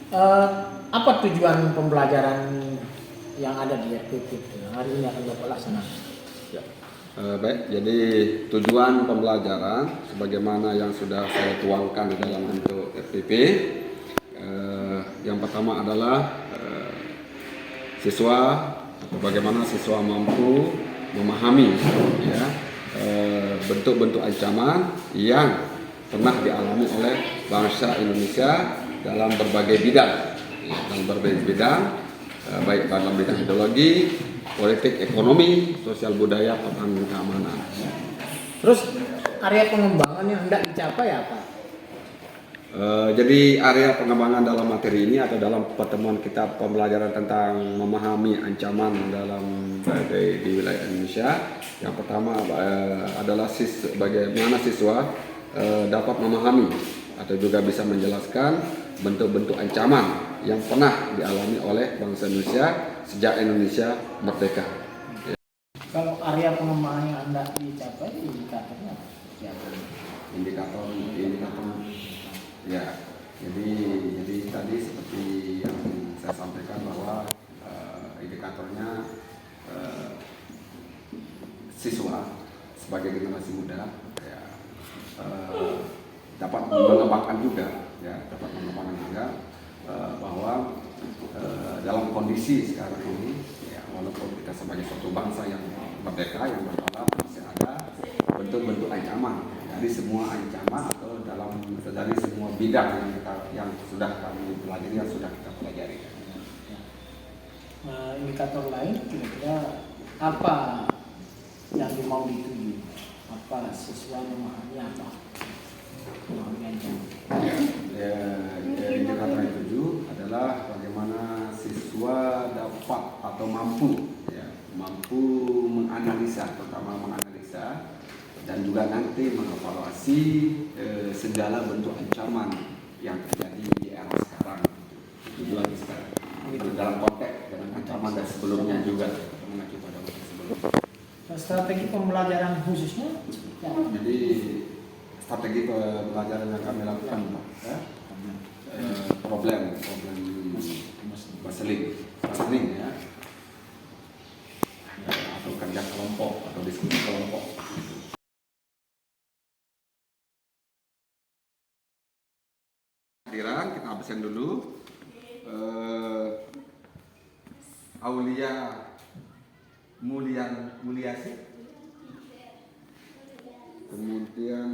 Eh, apa tujuan pembelajaran yang ada di RPP itu yang hari ini akan Bapak laksanakan? Ya. Baik, jadi tujuan pembelajaran sebagaimana yang sudah saya tuangkan di dalam bentuk RPP, yang pertama adalah siswa atau bagaimana siswa mampu memahami ya bentuk-bentuk ancaman yang pernah dialami oleh bangsa Indonesia dalam berbagai bidang, ya, dalam berbagai bidang, baik dalam bidang ideologi, politik, ekonomi, sosial budaya, pertahanan dan keamanan. Terus area pengembangan yang hendak dicapai apa? Jadi area pengembangan dalam materi ini atau dalam pertemuan kita pembelajaran tentang memahami ancaman dalam di wilayah Indonesia, yang pertama adalah bagaimana siswa dapat memahami atau juga bisa menjelaskan bentuk-bentuk ancaman yang pernah dialami oleh bangsa Indonesia sejak Indonesia merdeka. Kalau area pengembangan yang hendak dicapai indikatornya apa? Indikator ya, jadi tadi seperti yang saya sampaikan bahwa indikatornya siswa sebagai generasi muda ya, dapat mengembangkan juga bahwa dalam kondisi sekarang ini ya, walaupun kita sebagai suatu bangsa yang merdeka yang berkala masih ada bentuk-bentuk ancaman dari semua ancaman atau dari semua bidang yang sudah kami pelajari, yang sudah kita pelajari. Indikator lain kira-kira apa yang mau dituju? Apa siswa memahami apa? Memahami ancaman. Indikator yang tujuh adalah bagaimana siswa dapat atau mampu menganalisa, terutama menganalisa dan juga nanti mengevaluasi segala bentuk ancaman yang terjadi di era sekarang. Itu lagi sekarang. Itu dalam konteks dengan ancaman dan sebelumnya juga mengacu pada masa sebelumnya. Strategi pembelajaran khususnya? Ya. Jadi strategi pembelajaran yang kami lakukan, ya, problem listening ya, atau kerja kelompok atau diskusi kelompok. Kita absen dulu. Aulia Mulyasi, kemudian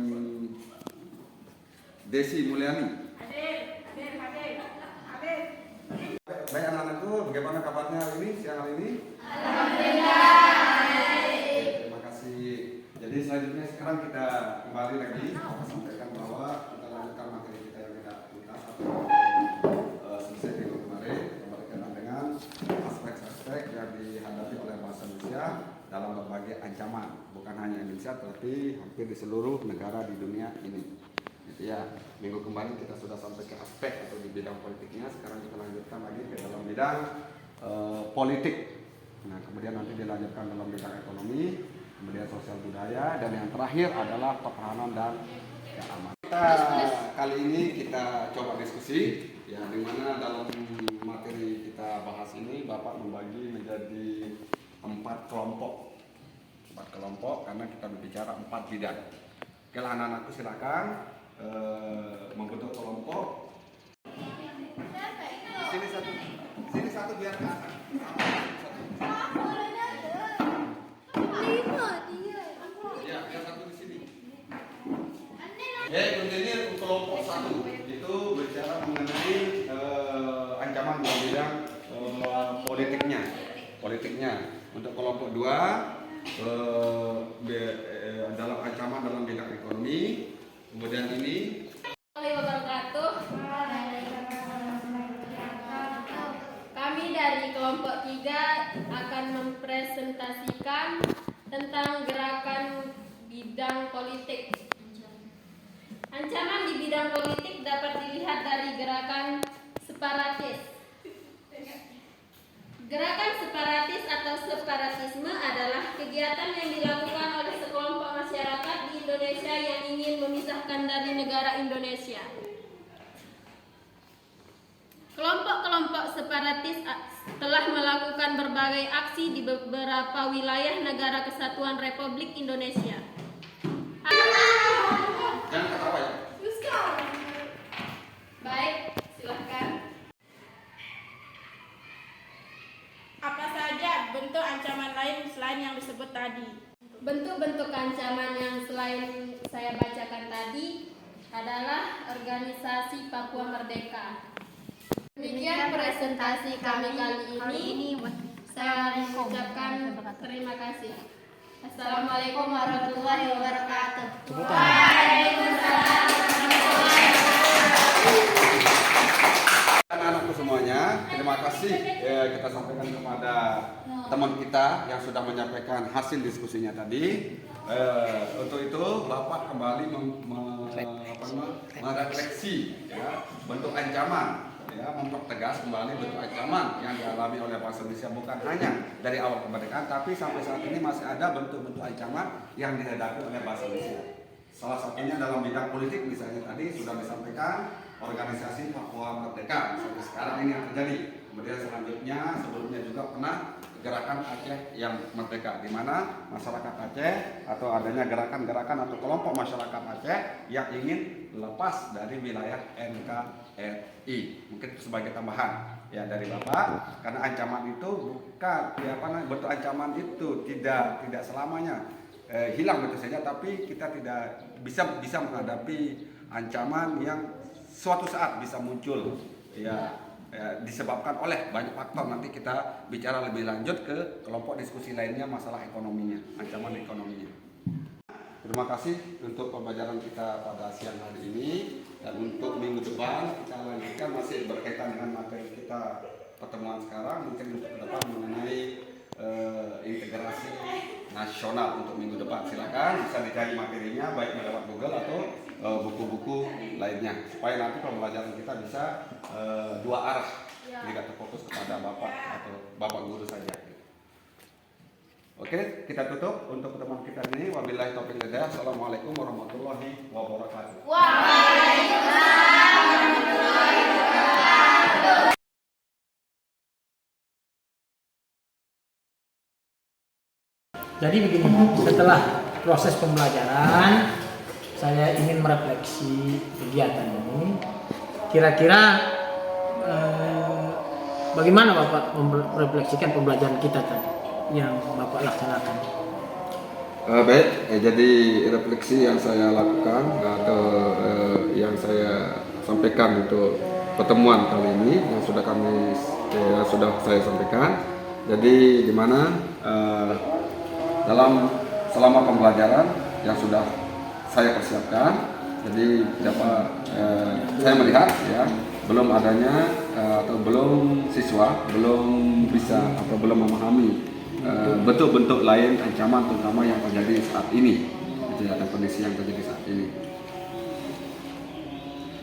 Desi Mulyani. Baik anak-anakku, bagaimana kabarnya hari ini, siang hari ini? Alhamdulillah. Terima kasih. Jadi selanjutnya sekarang kita kembali lagi sampaikan bahwa kita lanjutkan materi kita yang tidak tuntas atau selesai minggu kemarin berkaitan dengan aspek-aspek yang dihadapi oleh bangsa Indonesia dalam berbagai ancaman, bukan hanya Indonesia tetapi hampir di seluruh negara di dunia ini. Gitu ya. Minggu kemarin kita sudah sampai ke aspek atau di bidang politiknya, sekarang kita lanjutkan lagi ke dalam bidang politik. Nah, kemudian nanti dilanjutkan dalam bidang ekonomi, kemudian sosial budaya, dan yang terakhir adalah pertahanan dan keamanan. Kali ini kita coba diskusi, ya, di mana dalam materi kita bahas ini Bapak membagi menjadi 4 kelompok. 4 kelompok karena kita berbicara 4 bidang. Oke, anak-anakku silakan membentuk kelompok. Sini satu biar ke atas. Ya, biar satu di sini. Kontainer kelompok 1 itu bicara mengenai ancaman dalam bidang politiknya. Untuk kelompok 2 dalam ancaman dalam bidang ekonomi. Kemudian ini kami dari kelompok 3 akan mempresentasikan tentang gerakan bidang politik. Ancaman di bidang politik dapat dilihat dari gerakan separatis. Gerakan separatis atau separatisme adalah kegiatan yang dilakukan oleh sekelompok masyarakat di Indonesia yang ingin memisahkan dari negara Indonesia. Kelompok-kelompok separatis telah melakukan berbagai aksi di beberapa wilayah negara Kesatuan Republik Indonesia. Jangan ketawa ya. Baik, silahkan. Apa saja bentuk ancaman lain selain yang disebut tadi? Bentuk-bentuk ancaman yang selain saya bacakan tadi adalah organisasi Papua Merdeka. Demikian presentasi kami kali ini. Saya mengucapkan terima kasih. Assalamualaikum warahmatullahi wabarakatuh. Waalaikumsalam. Anak-anakku semuanya, terima kasih kita sampaikan kepada teman kita yang sudah menyampaikan hasil diskusinya tadi. Untuk itu Bapak kembali merefleksi ya, bentuk ancaman, ya, mempertegas kembali bentuk ancaman yang dialami oleh bangsa Indonesia bukan hanya dari awal kemerdekaan, tapi sampai saat ini masih ada bentuk-bentuk ancaman yang dihadapi oleh bangsa Indonesia. Salah satunya dalam bidang politik, misalnya tadi sudah disampaikan organisasi Papua Merdeka sampai sekarang ini yang terjadi. Kemudian selanjutnya sebelumnya juga pernah gerakan Aceh yang merdeka, di mana masyarakat Aceh atau adanya gerakan-gerakan atau kelompok masyarakat Aceh yang ingin lepas dari wilayah NKRI. Mungkin sebagai tambahan ya dari Bapak, karena ancaman itu bukan bentuk ancaman itu tidak selamanya hilang begitu saja, tapi kita tidak bisa menghadapi ancaman yang suatu saat bisa muncul ya, disebabkan oleh banyak faktor. Nanti kita bicara lebih lanjut ke kelompok diskusi lainnya masalah ekonominya, ancaman ekonominya. Terima kasih untuk pembelajaran kita pada siang hari ini, dan untuk minggu depan kita lanjutkan masih berkaitan dengan materi kita pertemuan sekarang, mungkin untuk ke depan mengenai integrasi nasional untuk minggu depan. Silakan bisa dicari materinya baik lewat Google atau buku-buku lainnya, supaya nanti pembelajaran kita bisa dua arah, tidak terfokus kepada Bapak atau Bapak guru saja. Oke, kita tutup untuk pertemuan kita ini. Wabillahi taufiq wal hidayah. Assalamualaikum warahmatullahi wabarakatuh. Jadi begini, setelah proses pembelajaran, saya ingin merefleksi kegiatan ini. Kira-kira bagaimana Bapak merefleksikan pembelajaran kita tadi yang Bapak laksanakan? Baik, jadi refleksi yang saya lakukan atau yang saya sampaikan untuk pertemuan kali ini yang sudah saya sampaikan. Jadi di mana selama pembelajaran yang sudah saya persiapkan, jadi dapat saya melihat ya belum adanya atau belum siswa belum bisa atau belum memahami bentuk-bentuk lain ancaman terutama yang terjadi saat ini, gitu ya, dan kondisi yang terjadi saat ini.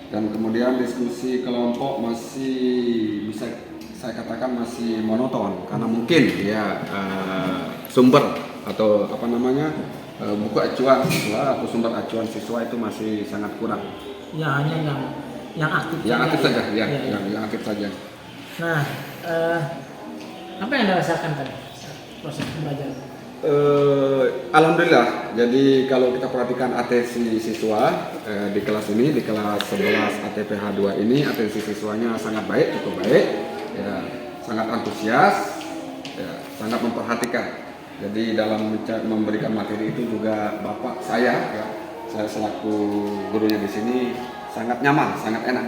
Dan kemudian diskusi kelompok masih bisa saya katakan masih monoton karena mungkin ya sumber atau buku acuan siswa atau sumber acuan siswa itu masih sangat kurang. Ya hanya yang aktif. Yang aktif saja, ya. Yang aktif saja. Nah, apa yang Anda rasakan tadi proses pembelajaran? Alhamdulillah. Jadi kalau kita perhatikan atensi siswa di kelas ini, di kelas 11 ATPH 2 ini, atensi siswanya sangat baik, cukup baik, ya, sangat antusias, ya, sangat memperhatikan. Jadi dalam memberikan materi itu juga Bapak saya selaku gurunya di sini sangat nyaman, sangat enak.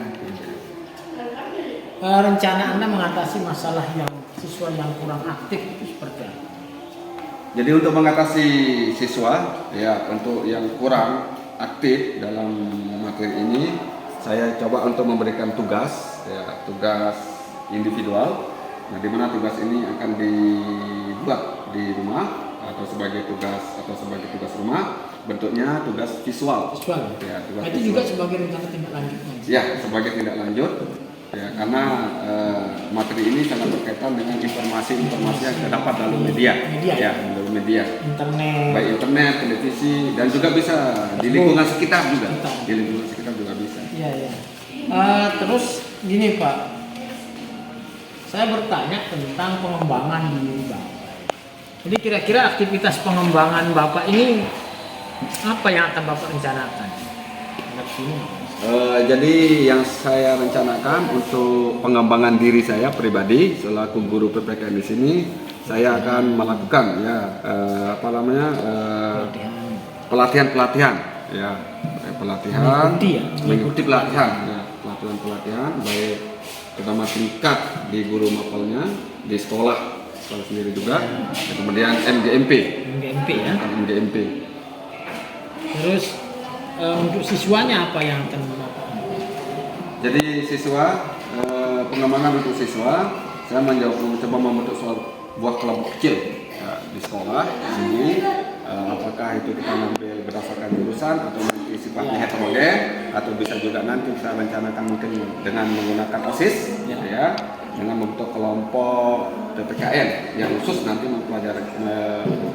Rencana Anda mengatasi masalah yang siswa yang kurang aktif itu seperti apa? Jadi untuk mengatasi siswa ya untuk yang kurang aktif dalam materi ini, saya coba untuk memberikan tugas individual. Nah, di mana tugas ini akan dibuat di rumah atau sebagai tugas rumah, bentuknya tugas visual. Ya, tugas itu visual. juga sebagai rencana tindak lanjut. Ya, sebagai tindak lanjut. Ya, karena materi ini sangat berkaitan dengan informasi-informasi yang terdapat dalam media. Ya, dalam media. Internet. Baik internet, televisi, dan juga bisa di lingkungan sekitar juga. Di lingkungan sekitar juga bisa. Iya. Terus gini Pak, saya bertanya tentang pengembangan diri Bapak. Jadi kira-kira aktivitas pengembangan Bapak ini apa yang akan Bapak rencanakan? Ada sini. Jadi yang saya rencanakan untuk pengembangan diri saya pribadi selaku guru PPKN di sini, saya akan melakukan pelatihan ya, mengikuti pelatihan baik pertama tingkat di guru mapelnya di sekolah sendiri juga, kemudian MGMP ya. MGMP. Terus untuk siswanya apa yang akan Bapak? Jadi siswa, pengembangan untuk siswa, saya mencoba membentuk sebuah kelompok kecil ya, di sekolah di sini. Apakah itu kita ngambil berdasarkan jurusan atau nanti sifatnya heterogen, atau bisa juga nanti kita rencanakan mungkin dengan menggunakan OSIS ya, dengan membentuk kelompok PPKN yang khusus nanti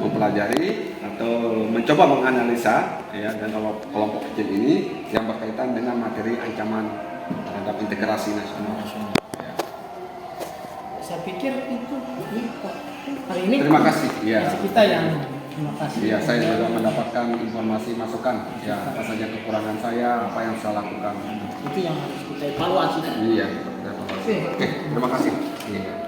mempelajari atau mencoba menganalisa ya, dan kelompok kecil ini yang berkaitan dengan materi ancaman terhadap integrasi nasional. Ya. Saya pikir itu hari ini. Terima kasih. Ya. Kita yang terima kasih. Iya, saya juga mendapatkan informasi masukan ya, apa saja kekurangan saya, apa yang saya lakukan. Itu yang harus kita evaluasi. Iya, kita evaluasi. Oke, terima kasih. Iya.